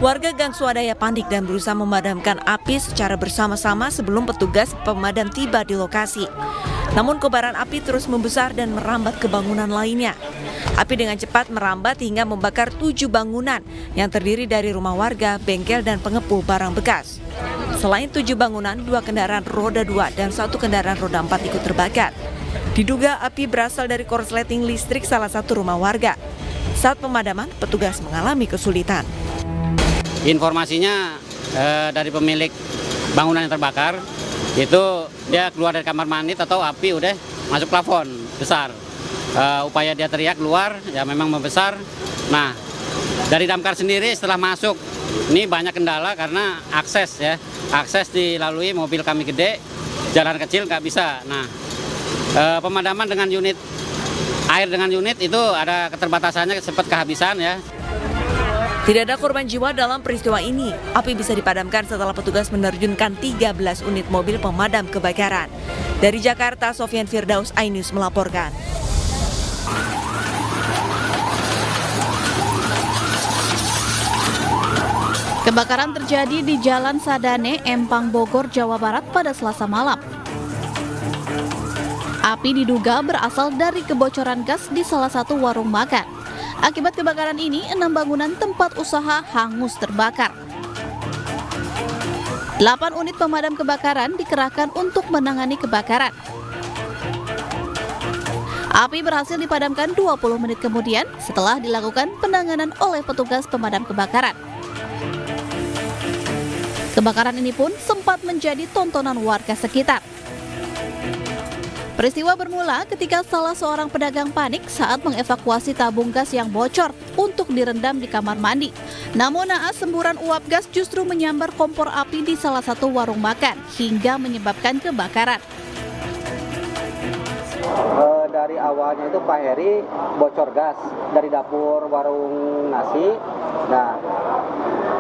Warga Gang Swadaya panik dan berusaha memadamkan api secara bersama-sama sebelum petugas pemadam tiba di lokasi. Namun kobaran api terus membesar dan merambat ke bangunan lainnya. Api dengan cepat merambat hingga membakar 7 bangunan yang terdiri dari rumah warga, bengkel, dan pengepul barang bekas. Selain 7 bangunan, 2 kendaraan roda 2 dan 1 kendaraan roda 4 ikut terbakar. Diduga api berasal dari korsleting listrik salah satu rumah warga. Saat pemadaman, petugas mengalami kesulitan. Informasinya dari pemilik bangunan yang terbakar, itu dia keluar dari kamar mandi atau api udah masuk plafon besar. Upaya dia teriak keluar, ya memang membesar. Nah, dari damkar sendiri setelah masuk, ini banyak kendala karena akses dilalui mobil kami gede, jalan kecil nggak bisa. Nah, pemadaman dengan unit air dengan unit itu ada keterbatasannya, sempat kehabisan ya. Tidak ada korban jiwa dalam peristiwa ini. Api bisa dipadamkan setelah petugas menerjunkan 13 unit mobil pemadam kebakaran. Dari Jakarta, Sofyan Firdaus, iNews melaporkan. Kebakaran terjadi di Jalan Sadane, Empang, Bogor, Jawa Barat pada Selasa malam. Api diduga berasal dari kebocoran gas di salah satu warung makan. Akibat kebakaran ini, 6 bangunan tempat usaha hangus terbakar. 8 unit pemadam kebakaran dikerahkan untuk menangani kebakaran. Api berhasil dipadamkan 20 menit kemudian setelah dilakukan penanganan oleh petugas pemadam kebakaran. Kebakaran ini pun sempat menjadi tontonan warga sekitar. Peristiwa bermula ketika salah seorang pedagang panik saat mengevakuasi tabung gas yang bocor untuk direndam di kamar mandi. Namun naas semburan uap gas justru menyambar kompor api di salah satu warung makan hingga menyebabkan kebakaran. Dari awalnya itu Pak Heri bocor gas dari dapur warung nasi. Nah,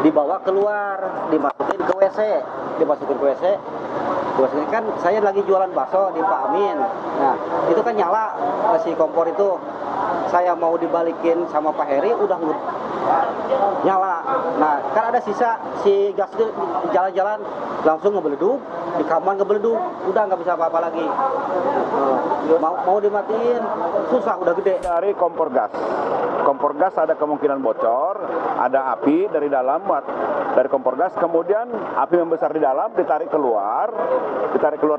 dibawa keluar, dimasukin ke WC. Ini kan saya lagi jualan bakso di Pak Amin. Nah, itu kan nyala si kompor itu. Saya mau dibalikin sama Pak Heri udah nyala. Nah, kan ada sisa si gas itu di jalan-jalan langsung ngebeleduk, di kamar ngebeleduk, udah nggak bisa apa-apa lagi. Mau dimatiin susah, udah gede. Dari kompor gas ada kemungkinan bocor, ada api dari dalam dari kompor gas, kemudian api membesar di dalam, ditarik keluar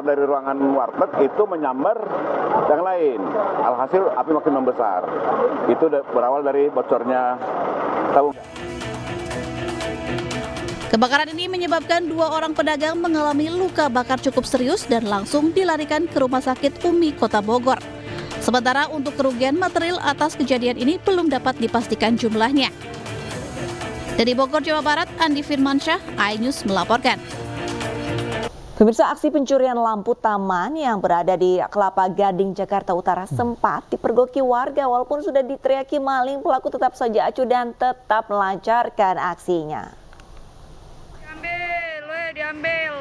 dari ruangan warteg, itu menyambar yang lain. Alhasil api makin membesar. Itu berawal dari bocornya tabung. Kebakaran ini menyebabkan 2 orang pedagang mengalami luka bakar cukup serius dan langsung dilarikan ke Rumah Sakit Umi Kota Bogor. Sementara untuk kerugian material atas kejadian ini belum dapat dipastikan jumlahnya. Dari Bogor, Jawa Barat, Andi Firmansyah, iNews melaporkan. Pemirsa, aksi pencurian lampu taman yang berada di Kelapa Gading, Jakarta Utara sempat dipergoki warga. Walaupun sudah diteriaki maling, pelaku tetap saja acuh dan tetap melancarkan aksinya. Diambil.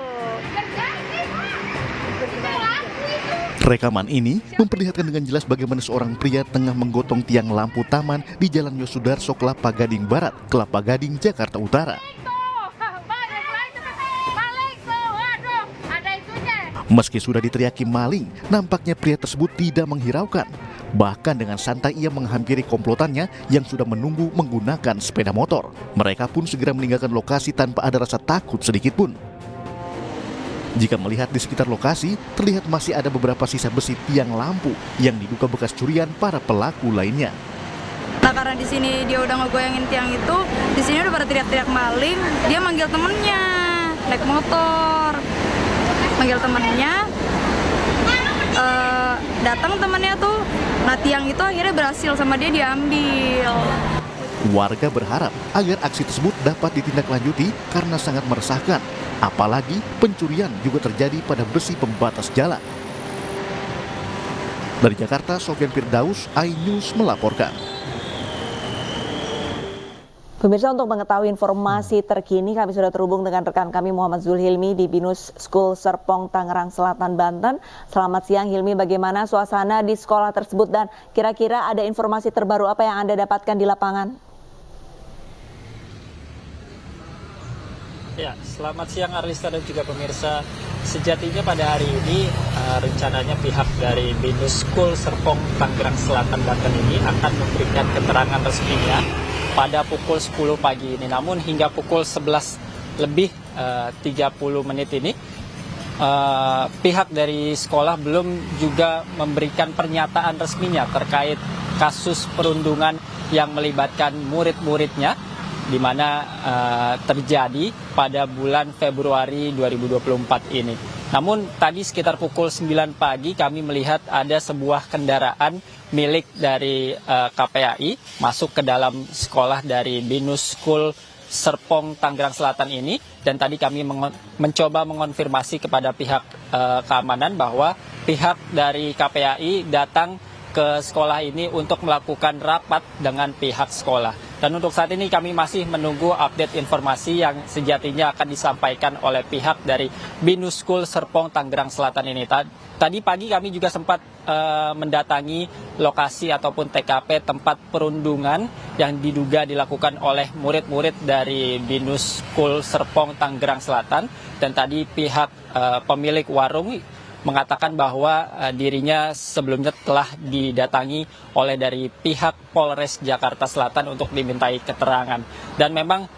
Rekaman ini memperlihatkan dengan jelas bagaimana seorang pria tengah menggotong tiang lampu taman di Jalan Yosudarso, Kelapa Gading Barat, Kelapa Gading, Jakarta Utara. Meski sudah diteriaki maling, nampaknya pria tersebut tidak menghiraukan. Bahkan dengan santai ia menghampiri komplotannya yang sudah menunggu menggunakan sepeda motor. Mereka pun segera meninggalkan lokasi tanpa ada rasa takut sedikit pun. Jika melihat di sekitar lokasi, terlihat masih ada beberapa sisa besi tiang lampu yang diduga bekas curian para pelaku lainnya. Nah, karena di sini dia udah ngegoyangin tiang itu, di sini udah pada teriak-teriak maling, dia manggil temennya naik motor. Manggil temennya, datang temennya tuh, nah tiang itu akhirnya berhasil sama dia diambil. Warga berharap agar aksi tersebut dapat ditindaklanjuti karena sangat meresahkan. Apalagi pencurian juga terjadi pada besi pembatas jalan. Dari Jakarta, Sofyan Firdaus, iNews melaporkan. Pemirsa, untuk mengetahui informasi terkini kami sudah terhubung dengan rekan kami Muhammad Zulhilmi di Binus School Serpong, Tangerang Selatan, Banten. Selamat siang Hilmi, bagaimana suasana di sekolah tersebut dan kira-kira ada informasi terbaru apa yang Anda dapatkan di lapangan? Ya, selamat siang Arlista dan juga pemirsa. Sejatinya pada hari ini rencananya pihak dari Binus School Serpong Tangerang Selatan Banten ini akan memberikan keterangan resminya pada pukul 10 pagi ini. Namun hingga pukul 11 lebih 30 menit ini pihak dari sekolah belum juga memberikan pernyataan resminya terkait kasus perundungan yang melibatkan murid-muridnya, di mana terjadi pada bulan Februari 2024 ini. Namun tadi sekitar pukul 9 pagi kami melihat ada sebuah kendaraan milik dari KPAI masuk ke dalam sekolah dari Binus School Serpong Tangerang Selatan ini, dan tadi kami mencoba mengonfirmasi kepada pihak keamanan bahwa pihak dari KPAI datang ke sekolah ini untuk melakukan rapat dengan pihak sekolah. Dan untuk saat ini kami masih menunggu update informasi yang sejatinya akan disampaikan oleh pihak dari Binus School Serpong Tangerang Selatan ini. Tadi pagi kami juga sempat mendatangi lokasi ataupun TKP tempat perundungan yang diduga dilakukan oleh murid-murid dari Binus School Serpong Tangerang Selatan. Dan tadi pihak pemilik warung mengatakan bahwa dirinya sebelumnya telah didatangi oleh dari pihak Polres Jakarta Selatan untuk dimintai keterangan. Dan memang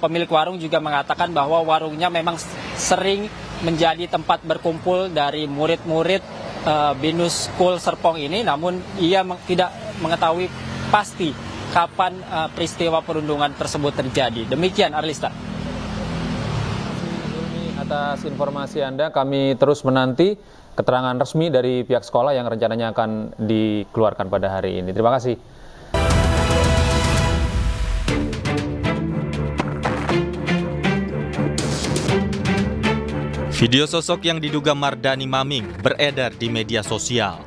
pemilik warung juga mengatakan bahwa warungnya memang sering menjadi tempat berkumpul dari murid-murid Binus School Serpong ini, namun ia tidak mengetahui pasti kapan peristiwa perundungan tersebut terjadi. Demikian Arlista. Atas informasi Anda, kami terus menanti keterangan resmi dari pihak sekolah yang rencananya akan dikeluarkan pada hari ini. Terima kasih. Video sosok yang diduga Mardani Maming beredar di media sosial.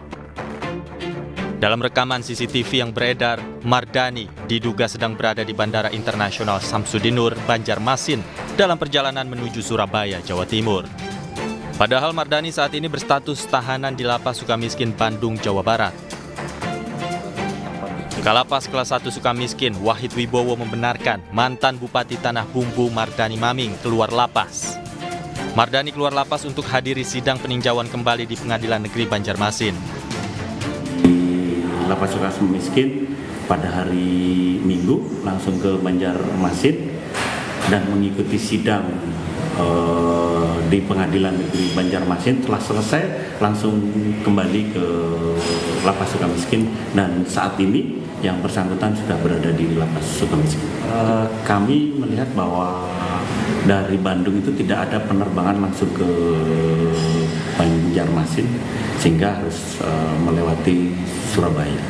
Dalam rekaman CCTV yang beredar, Mardani diduga sedang berada di Bandara Internasional Samsudinur, Banjarmasin, dalam perjalanan menuju Surabaya, Jawa Timur. Padahal Mardani saat ini berstatus tahanan di Lapas Sukamiskin, Bandung, Jawa Barat. Kalapas kelas 1 Sukamiskin, Wahid Wibowo membenarkan mantan Bupati Tanah Bumbu Mardani Maming keluar lapas. Mardani keluar lapas untuk hadiri sidang peninjauan kembali di Pengadilan Negeri Banjarmasin. Lapas Sukamiskin pada hari Minggu langsung ke Banjarmasin dan mengikuti sidang di Pengadilan Negeri Banjarmasin. Setelah selesai langsung kembali ke Lapas Sukamiskin, dan saat ini yang bersangkutan sudah berada di Lapas Sukamiskin. Kami melihat bahwa dari Bandung itu tidak ada penerbangan langsung ke Banjarmasin, sehingga harus melewati Surabaya.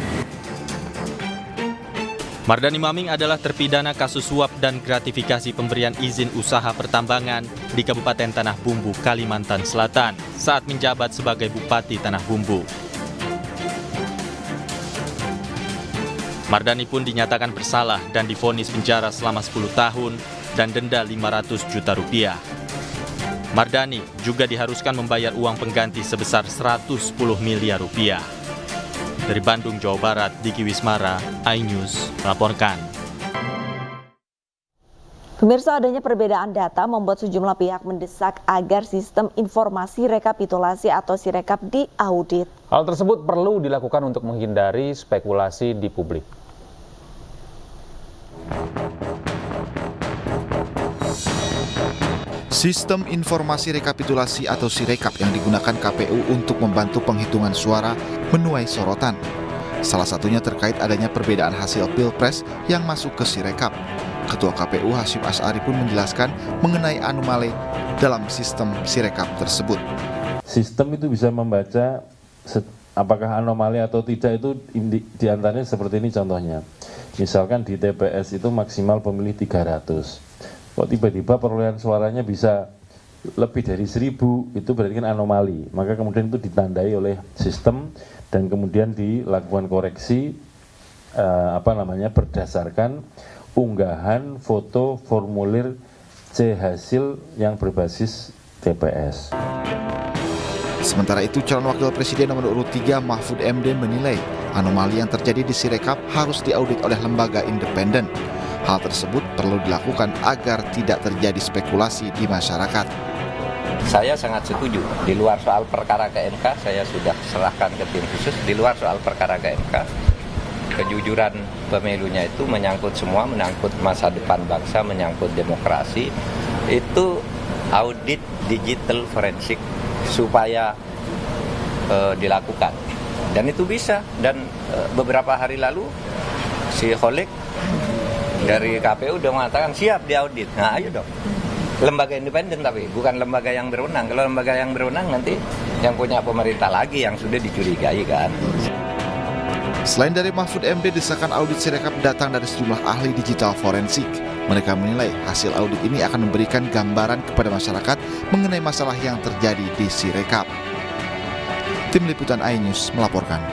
Mardani Maming adalah terpidana kasus suap dan gratifikasi pemberian izin usaha pertambangan di Kabupaten Tanah Bumbu, Kalimantan Selatan saat menjabat sebagai Bupati Tanah Bumbu. Mardani pun dinyatakan bersalah dan divonis penjara selama 10 tahun dan denda 500 juta rupiah. Mardani juga diharuskan membayar uang pengganti sebesar 110 miliar rupiah. Dari Bandung, Jawa Barat, Diki Wismara, iNews melaporkan. Pemirsa, adanya perbedaan data membuat sejumlah pihak mendesak agar sistem informasi rekapitulasi atau Sirekap diaudit. Hal tersebut perlu dilakukan untuk menghindari spekulasi di publik. Sistem informasi rekapitulasi atau Sirekap yang digunakan KPU untuk membantu penghitungan suara menuai sorotan. Salah satunya terkait adanya perbedaan hasil Pilpres yang masuk ke Sirekap. Ketua KPU Hasyim Asy'ari pun menjelaskan mengenai anomali dalam sistem Sirekap tersebut. Sistem itu bisa membaca apakah anomali atau tidak, itu diantaranya seperti ini contohnya. Misalkan di TPS itu maksimal pemilih 300. Kok tiba-tiba perolehan suaranya bisa lebih dari 1000, itu berarti kan anomali. Maka kemudian itu ditandai oleh sistem dan kemudian dilakukan koreksi berdasarkan unggahan foto formulir C hasil yang berbasis TPS. Sementara itu, calon wakil presiden nomor urut 3 Mahfud MD menilai anomali yang terjadi di Sirekap harus diaudit oleh lembaga independen. Hal tersebut perlu dilakukan agar tidak terjadi spekulasi di masyarakat. Saya sangat setuju. Di luar soal perkara ke MK, saya sudah serahkan ke tim khusus. Di luar soal perkara ke MK, kejujuran pemilunya itu menyangkut semua, menyangkut masa depan bangsa, menyangkut demokrasi. Itu audit digital forensik supaya dilakukan. Dan itu bisa. Dan beberapa hari lalu si Holik dari KPU udah mengatakan siap diaudit. Nah, ayo dong. Lembaga independen tapi bukan lembaga yang berwenang. Kalau lembaga yang berwenang nanti yang punya pemerintah lagi yang sudah dicurigai kan. Selain dari Mahfud MD, desakan audit Sirekap datang dari sejumlah ahli digital forensik. Mereka menilai hasil audit ini akan memberikan gambaran kepada masyarakat mengenai masalah yang terjadi di Sirekap. Tim Liputan iNews melaporkan.